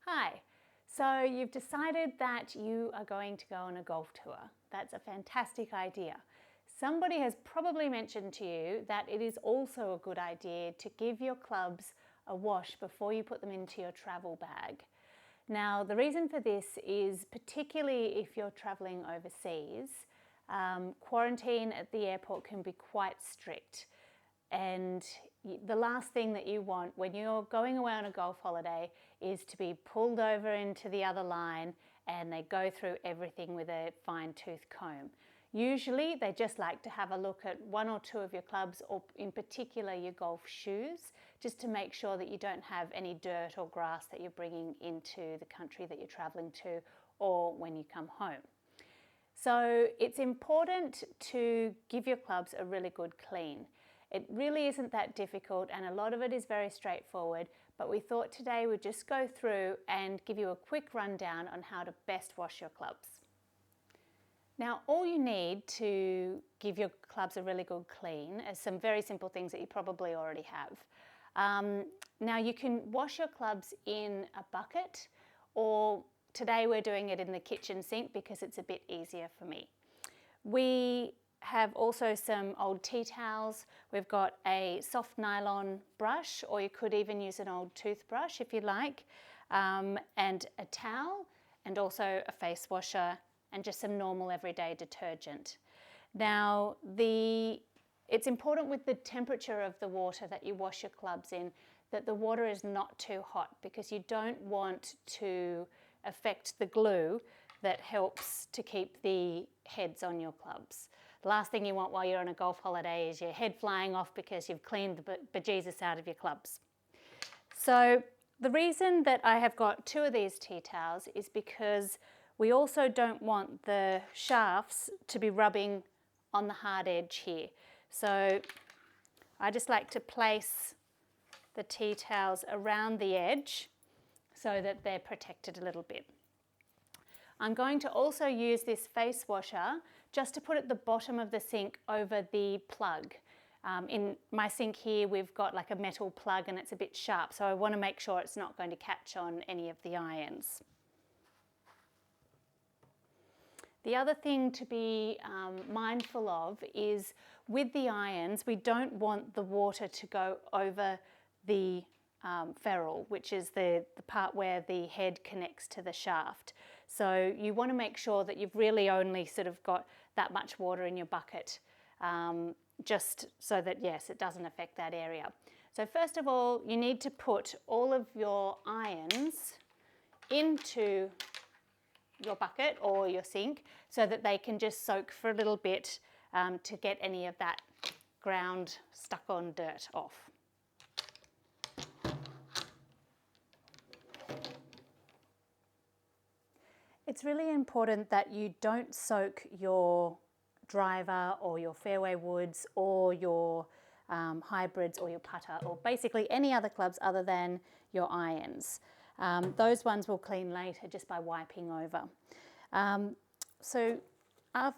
Hi. So you've decided that you are going to go on a golf tour. That's a fantastic idea. Somebody has probably mentioned to you that it is also a good idea to give your clubs a wash before you put them into your travel bag. Now, the reason for this is particularly if you're traveling overseas, quarantine at the airport can be quite strict. And the last thing that you want when you're going away on a golf holiday is to be pulled over into the other line and they go through everything with a fine-tooth comb. Usually they just like to have a look at one or two of your clubs, or in particular your golf shoes, just to make sure that you don't have any dirt or grass that you're bringing into the country that you're traveling to or when you come home. So it's important to give your clubs a really good clean. It really isn't that difficult and a lot of it is very straightforward, but we thought today we'd just go through and give you a quick rundown on how to best wash your clubs. Now, all you need to give your clubs a really good clean is some very simple things that you probably already have. Now, you can wash your clubs in a bucket, or today we're doing it in the kitchen sink because it's a bit easier for me. We have also some old tea towels. We've got a soft nylon brush, or you could even use an old toothbrush if you like, and a towel, and also a face washer, and just some normal everyday detergent. Now, it's important with the temperature of the water that you wash your clubs in that the water is not too hot, because you don't want to affect the glue that helps to keep the heads on your clubs. The last thing you want while you're on a golf holiday is your head flying off because you've cleaned the bejesus out of your clubs. So the reason that I have got two of these tea towels is because we also don't want the shafts to be rubbing on the hard edge here. So I just like to place the tea towels around the edge so that they're protected a little bit. I'm going to also use this face washer just to put at the bottom of the sink over the plug. In my sink here we've got like a metal plug and it's a bit sharp, so I want to make sure it's not going to catch on any of the irons. The other thing to be mindful of is with the irons, we don't want the water to go over the ferrule, which is the part where the head connects to the shaft. So you want to make sure that you've really only sort of got that much water in your bucket, just so that, yes, it doesn't affect that area. So first of all, you need to put all of your irons into your bucket or your sink so that they can just soak for a little bit to get any of that ground stuck on dirt off. It's really important that you don't soak your driver or your fairway woods or your hybrids or your putter, or basically any other clubs other than your irons. Those ones will clean later just by wiping over.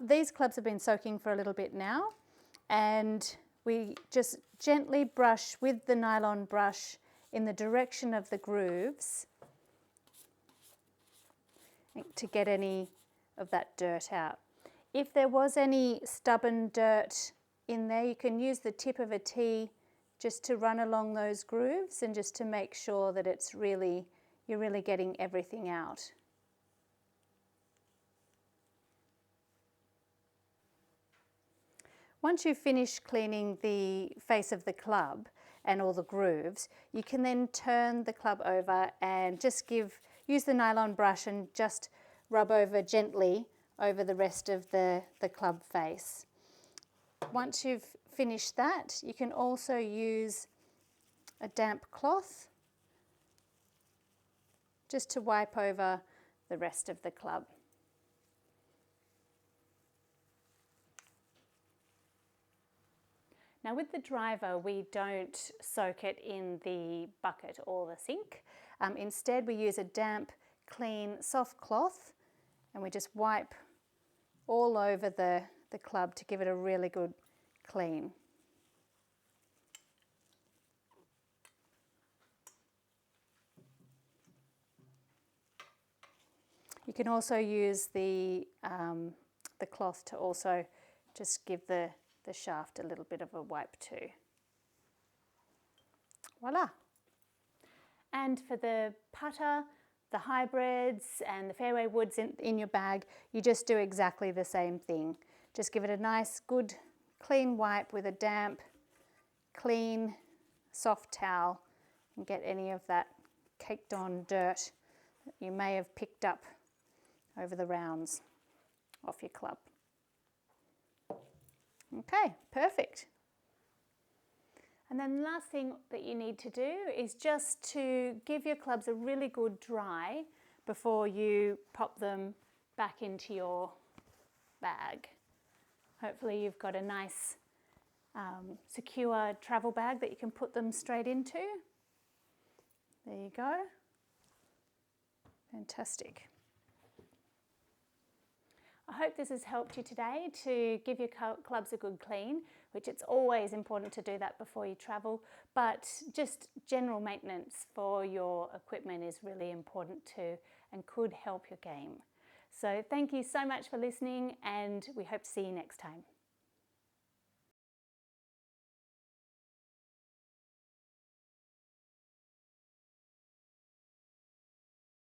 These clubs have been soaking for a little bit now, and we just gently brush with the nylon brush in the direction of the grooves to get any of that dirt out. If there was any stubborn dirt in there, you can use the tip of a tee just to run along those grooves and just to make sure that you're really getting everything out. Once you've finished cleaning the face of the club and all the grooves, you can then turn the club over and just use the nylon brush and just rub over gently over the rest of the club face. Once you've finished that, you can also use a damp cloth just to wipe over the rest of the club. Now with the driver, we don't soak it in the bucket or the sink. Instead, we use a damp, clean, soft cloth, and we just wipe all over the club to give it a really good clean. You can also use the cloth to also just give the shaft a little bit of a wipe too. Voila! And for the putter, the hybrids and the fairway woods in your bag, you just do exactly the same thing. Just give it a nice, good, clean wipe with a damp, clean, soft towel and get any of that caked on dirt that you may have picked up over the rounds off your club. Okay, perfect. And then the last thing that you need to do is just to give your clubs a really good dry before you pop them back into your bag. Hopefully you've got a nice secure travel bag that you can put them straight into. There you go. Fantastic. I hope this has helped you today to give your clubs a good clean, which it's always important to do that before you travel, but just general maintenance for your equipment is really important too and could help your game. So thank you so much for listening, and we hope to see you next time.